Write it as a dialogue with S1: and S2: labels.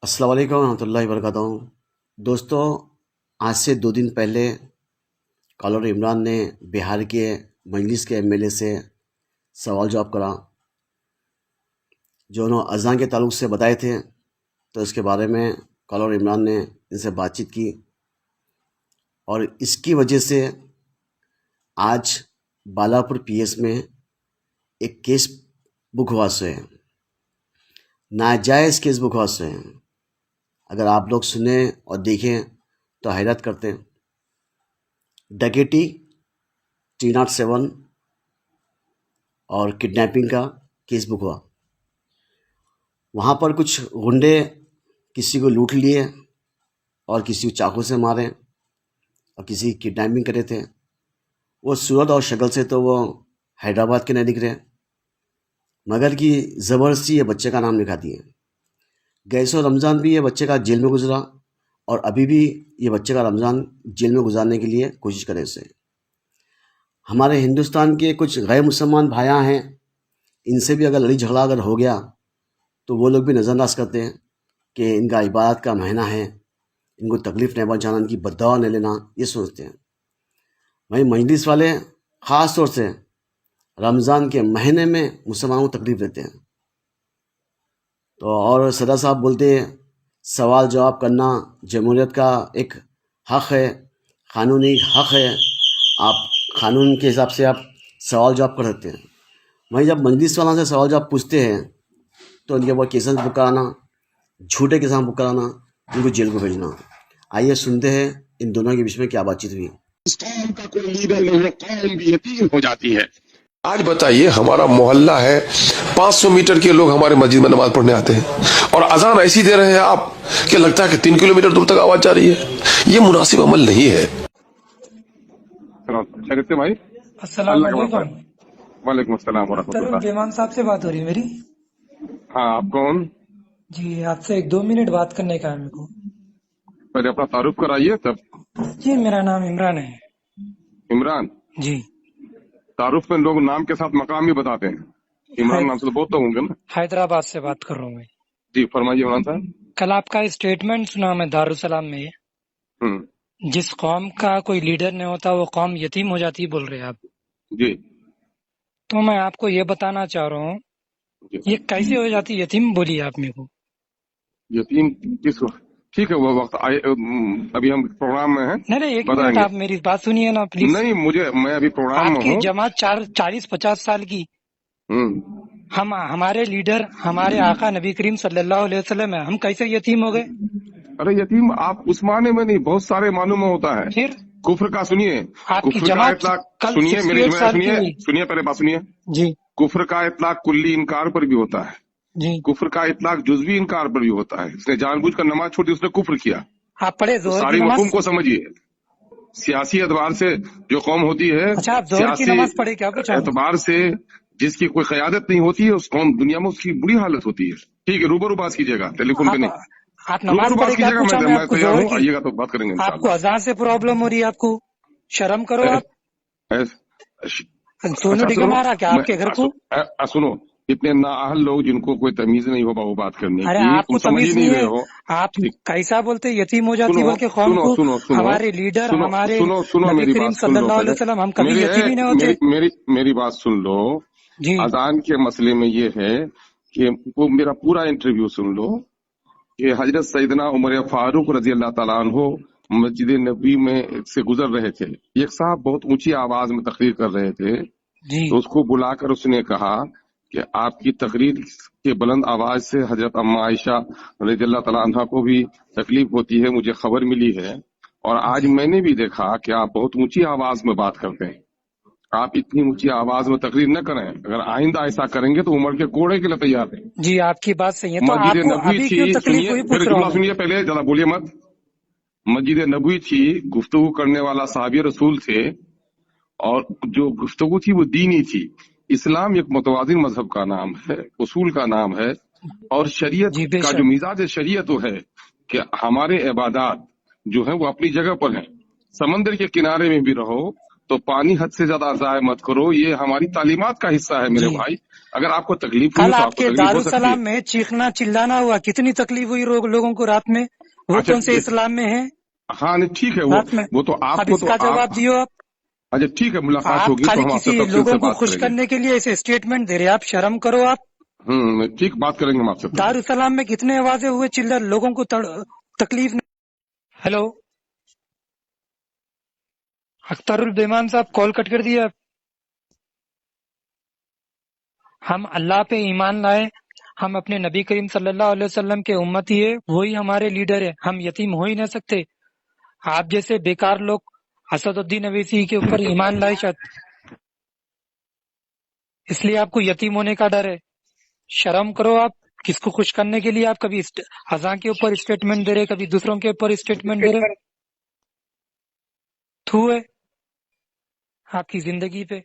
S1: السلام علیکم ورحمۃ اللہ وبرکاتہ۔ دوستوں، آج سے 2 دن پہلے کالر عمران نے بہار کے مجلس کے ایم ایل اے سے سوال جواب کرا جو انہوں اذان کے تعلق سے بتائے تھے، تو اس کے بارے میں کالر عمران نے ان سے بات چیت کی، اور اس کی وجہ سے آج بالاپور پی ایس میں ایک کیس بک ہوا سے ہے، ناجائز کیس بک ہوا سے ہے۔ اگر آپ لوگ سنیں اور دیکھیں تو حیرت کرتے ہیں۔ ڈکیٹی 307 اور کڈنیپنگ کا کیس بک ہوا۔ وہاں پر کچھ غنڈے کسی کو لوٹ لیے اور کسی کو چاقو سے مارے اور کسی کی کڈنیپنگ کرے تھے۔ وہ صورت اور شکل سے تو وہ حیدرآباد کے نہیں دکھ رہے، مگر کی زبردستی یہ بچے کا نام لکھا دیے۔ گئے سو رمضان بھی یہ بچے کا جیل میں گزرا، اور ابھی بھی یہ بچے کا رمضان جیل میں گزارنے کے لیے کوشش کرے اسے۔ ہمارے ہندوستان کے کچھ غیر مسلمان بھائیاں ہیں، ان سے بھی اگر لڑائی جھگڑا اگر ہو گیا تو وہ لوگ بھی نظر انداز کرتے ہیں کہ ان کا عبادت کا مہینہ ہے، ان کو تکلیف نہیں پہنچانا، ان کی بددعا نہیں لینا، یہ سوچتے ہیں۔ وہیں مجلس والے خاص طور سے رمضان کے مہینے میں مسلمانوں کو تکلیف دیتے ہیں۔ تو اور صدر صاحب بولتے ہیں سوال جواب کرنا جمہوریت کا ایک حق ہے، قانونی حق ہے، آپ قانون کے حساب سے آپ سوال جواب کر سکتے ہیں۔ وہیں جب مجلس والوں سے سوال جواب پوچھتے ہیں تو ان کے اوپر کیسز بک کرانا، جھوٹے کیسز بک کرانا، ان کو جیل کو بھیجنا۔ آئیے سنتے ہیں ان دونوں کے بیچ میں کیا بات چیت ہوئی۔
S2: اس قوم کا کوئی لیڈر نہیں ہے، قوم بھی یتیم ہو جاتی ہے۔ آج بتائیے، ہمارا محلہ ہے، 500 میٹر کے لوگ ہمارے مسجد میں نماز پڑھنے آتے ہیں، اور اذان ایسی دے رہے ہیں آپ کہ لگتا ہے کہ 3 کلومیٹر دور تک آواز جا رہی ہے۔ یہ مناسب عمل نہیں ہے۔ خیریت بھائی؟
S3: السلام علیکم۔
S2: وعلیکم السلام ورحمۃ
S3: ترون
S2: اللہ۔
S3: بیمان صاحب سے بات ہو رہی ہے میری؟
S2: ہاں، آپ کون؟
S3: جی، آپ سے 1-2 منٹ بات کرنے کا ہے میرے کو۔
S2: پہلے اپنا تعارف کرائیے تب۔
S3: جی، میرا نام عمران ہے۔
S2: عمران؟
S3: جی،
S2: تعارف میں لوگ نام کے ساتھ مقام بھی بتاتے ہیں۔ عمران نام سے تو بہت تو ہوں گے نا؟
S3: حیدرآباد سے بات کر رہا ہوں میں۔
S2: جی فرمائیے عمران صاحب۔
S3: کل آپ کا اسٹیٹمنٹ سنا میں دارالسلام میں،
S2: ہوں،
S3: جس قوم کا کوئی لیڈر نہیں ہوتا وہ قوم یتیم ہو جاتی بول رہے آپ۔
S2: جی
S3: تو میں آپ کو یہ بتانا چاہ رہا ہوں
S2: جی۔
S3: یہ کیسے ہو جاتی یتیم، بولیے آپ میرے کو۔
S2: یتیم کس وقت؟ ٹھیک ہے، وہ وقت آئے، ابھی ہم پروگرام میں ہیں،
S3: نہیں، 1
S2: بتائیں
S3: منٹ
S2: گے۔
S3: آپ میری بات سنیے نا پلیز۔
S2: نہیں، میں ابھی پروگرام
S3: آپ
S2: میں
S3: کی
S2: ہوں۔
S3: جماعت 40-50 سال کی،
S2: ہوں۔
S3: ہمارے لیڈر ہمارے آقا نبی کریم صلی اللہ علیہ وسلم ہے، ہم کیسے یتیم ہو گئے؟
S2: ارے یتیم آپ اس معنی میں نہیں، بہت سارے معنوں میں ہوتا ہے۔
S3: پھر
S2: کفر کا سنیے،
S3: آپ کی
S2: کفر کا
S3: جماعت
S2: اطلاق
S3: کل
S2: سنیے،
S3: 68 سال کی
S2: سنیے
S3: ہوئی۔
S2: سنیے، پہلے بات سنیے۔
S3: جی
S2: کفر کا اطلاق کلی انکار پر بھی ہوتا ہے،
S3: جی،
S2: کفر کا اطلاق جزوی انکار پر بھی ہوتا ہے۔ اس نے جان بوجھ کر نماز چھوڑی، اس نے کفر کیا۔
S3: آپ پڑھے
S2: تو
S3: زہر کی
S2: ساری
S3: نماز؟
S2: مفہوم کو سمجھیے۔ سیاسی اعتبار سے جو قوم ہوتی ہے،
S3: اچھا، آپ زہر کی
S2: سیاسی
S3: نماز پڑھے کیا کچھ؟
S2: اعتبار سے جس کی کوئی قیادت نہیں ہوتی ہے، اس قوم دنیا میں اس کی بری حالت ہوتی ہے۔ ٹھیک ہے، روبرو بات کیجیے گا، ٹیلی فون پہ نہیں،
S3: آپ نماز
S2: روبرو
S3: پڑھے
S2: بات
S3: کیا
S2: کیجیے گا۔
S3: پوچھا میں آپ
S2: میں
S3: کو
S2: تیار
S3: زہر
S2: ہوں،
S3: کی؟
S2: آئیے گا تو بات کریں گے
S3: آپ کو
S2: انشاءاللہ۔
S3: اذان سے پرابلم ہو رہی ہے، آپ کو شرم کرو آپ۔ سونو ڈگا مارا کیا آپ کے گھر کو؟
S2: سنو، اتنے نااہل لوگ جن کو کوئی تمیز نہیں ہو وہ بات کرنے
S3: ارے
S2: کی،
S3: آپ
S2: تم
S3: کو
S2: سمجھ ہی
S3: تمیز
S2: نہیں
S3: نہیں
S2: رہے
S3: ہے،
S2: ہو۔
S3: آپ کیسا بولتے یتیم ہو جاتی
S2: سنو
S3: بلکہ قوم
S2: سنو
S3: کو؟
S2: سنو سنو
S3: ہمارے لیڈر
S2: سنو
S3: ہمارے
S2: سنو
S3: نبی
S2: میری
S3: کریم
S2: بات
S3: صلی
S2: سن لو
S3: اللہ علیہ
S2: پہلے۔
S3: وسلم، ہم کبھی یتیم ہی نہیں ہوتے۔
S2: میری بات سن لو۔
S3: جی
S2: اذان کے مسئلے میں یہ ہے کہ وہ میرا پورا انٹرویو سن لو کہ حضرت سیدنا عمر فاروق رضی اللہ تعالیٰ عنہ مسجد نبی میں سے گزر رہے تھے۔ ایک صاحب بہت اونچی آواز میں تقریر کر رہے تھے،
S3: جی
S2: تو اس کو بلا کر اس نے کہا کہ آپ کی تقریر کے بلند آواز سے حضرت اما عائشہ رضی اللہ تعالیٰ عنہ کو بھی تکلیف ہوتی ہے، مجھے خبر ملی ہے، اور آج میں نے بھی دیکھا کہ آپ بہت اونچی آواز میں بات کرتے ہیں۔ آپ اتنی اونچی آواز میں تقریر نہ کریں، اگر آئندہ ایسا کریں گے تو عمر کے کوڑے کے لیے تیار ہیں۔
S3: جی، آپ کی بات صحیح ہے، تو
S2: مسجد
S3: آپ کو
S2: نبوی
S3: ابھی
S2: تھی،
S3: کیوں تکلیف
S2: سنیے
S3: ہوئی
S2: پھر
S3: پوچھ رہا
S2: جملہ
S3: ہوں میں۔
S2: سنیے پہلے، زیادہ بولیے مت۔ مسجد نبوی تھی، گفتگو کرنے والا صحابی رسول تھے، اور جو گفتگو تھی وہ دینی تھی۔ اسلام ایک متوازن مذہب کا نام ہے، اصول کا نام ہے، اور شریعت
S3: جی بے
S2: کا جو
S3: شک،
S2: مزاج شریعت وہ ہے کہ ہمارے عبادات جو ہیں وہ اپنی جگہ پر ہیں۔ سمندر کے کنارے میں بھی رہو، تو پانی حد سے زیادہ ضائع مت کرو، یہ ہماری تعلیمات کا حصہ ہے میرے
S3: جی
S2: بھائی۔ اگر آپ کو تکلیف ہوئی
S3: کل
S2: تو آپ
S3: آپ
S2: کو
S3: کے
S2: تکلیف ہو سکتی ہے۔
S3: دارالسلام میں چیخنا چلانا ہوا، کتنی تکلیف ہوئی لوگوں کو رات میں، وہ
S2: اچھا
S3: کون سے اسلام میں ہے
S2: ہاں نہیں ٹھیک ہے،
S3: رات میں؟
S2: وہ تو آپ
S3: اب
S2: کو
S3: اس
S2: تو
S3: کا
S2: آپ
S3: جواب دیو آپ۔
S2: اچھا ٹھیک ہے، ملاقات
S3: آپ
S2: ہوگی
S3: خالی
S2: تو ہم آپ سے
S3: کسی
S2: تفصیل
S3: لوگوں
S2: سے
S3: کو
S2: بات
S3: خوش
S2: کریں گے۔
S3: کرنے کے لیے ایسے اسٹیٹمنٹ دے رہے آپ، شرم کرو آپ۔
S2: ٹھیک بات کریں گے ہم آپ سے۔
S3: دارالسلام میں کتنے آوازیں ہوئے چلر، لوگوں کو تکلیف نہیں۔ ہیلو اختر البیمان صاحب، کال کٹ کر دیا۔ ہم اللہ پہ ایمان لائے، ہم اپنے نبی کریم صلی اللہ علیہ وسلم کے امتی ہے، وہی ہمارے لیڈر ہے، ہم یتیم ہو ہی نہ سکتے۔ آپ جیسے بیکار لوگ اسد الدین اویسی کے اوپر ایمان لائے شاید، اس لیے آپ کو یتیم ہونے کا ڈر ہے۔ شرم کرو آپ، کس کو خوش کرنے کے لیے آپ کبھی اذان کے اوپر اسٹیٹمنٹ دے رہے، کبھی دوسروں کے اوپر اسٹیٹمنٹ دے رہے، تھو ہے آپ کی زندگی پہ۔